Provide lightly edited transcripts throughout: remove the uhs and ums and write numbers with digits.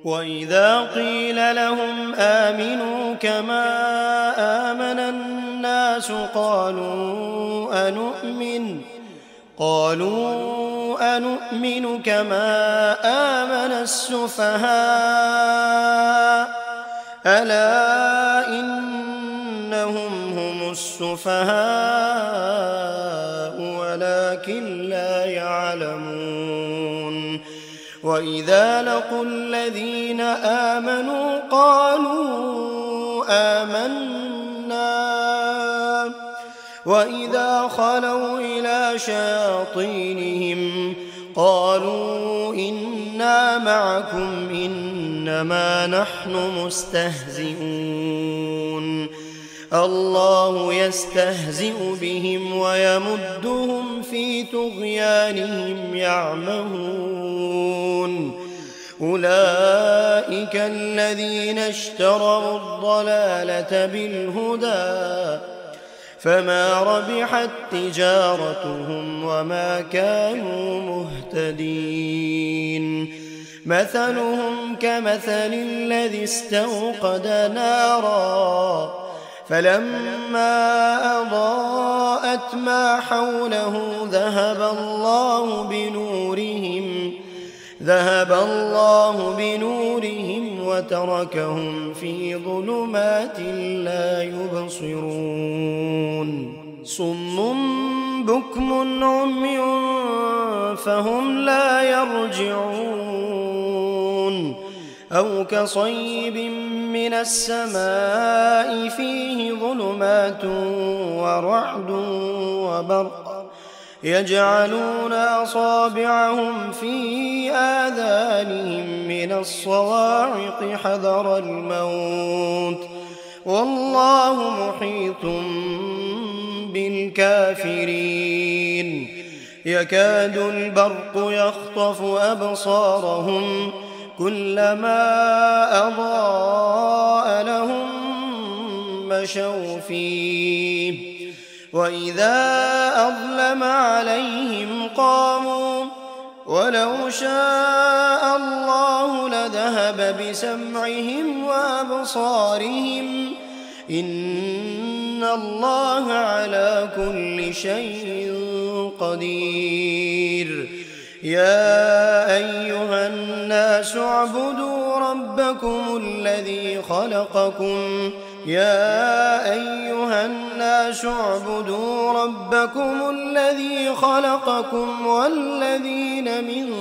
وإذا قيل لهم آمنوا كما آمن الناس قالوا أنؤمن كما آمن السفهاء ألا إنهم هم السفهاء ولكن لا يعلمون وإذا لقوا الذين آمنوا قالوا آمنا وإذا خلوا إلى شياطينهم قالوا إنا معكم إنما نحن مستهزئون الله يستهزئ بهم ويمدهم في طغيانهم يعمهون أولئك الذين اشتروا الضلالة بالهدى فما ربحت تجارتهم وما كانوا مهتدين مثلهم كمثل الذي استوقد نارا فلما أضاءت ما حوله ذهب الله بنورهم وتركهم في ظلمات لا يبصرون صم بكم عمي فهم لا يرجعون أو كصيب من السماء فيه ظلمات ورعد وبرق يجعلون أصابعهم في آذانهم من الصواعق حذر الموت والله محيط بالكافرين يكاد البرق يخطف أبصارهم كلما أضاء لهم مشوا فيه وإذا أظلم عليهم قاموا ولو شاء الله لذهب بسمعهم وأبصارهم إن الله على كل شيء قدير يا أيها الناس اعبدوا ربكم الذي خلقكم والذين من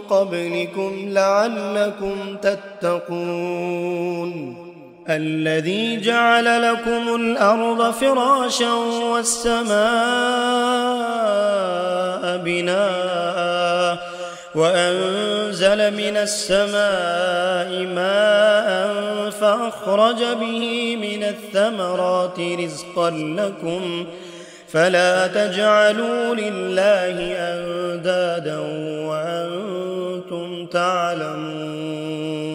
قبلكم لعلكم تتقون الذي جعل لكم الأرض فراشا والسماء بناء وأنزل من السماء ماء فأخرج به من الثمرات رزقا لكم فلا تجعلوا لله أندادا وأنتم تعلمون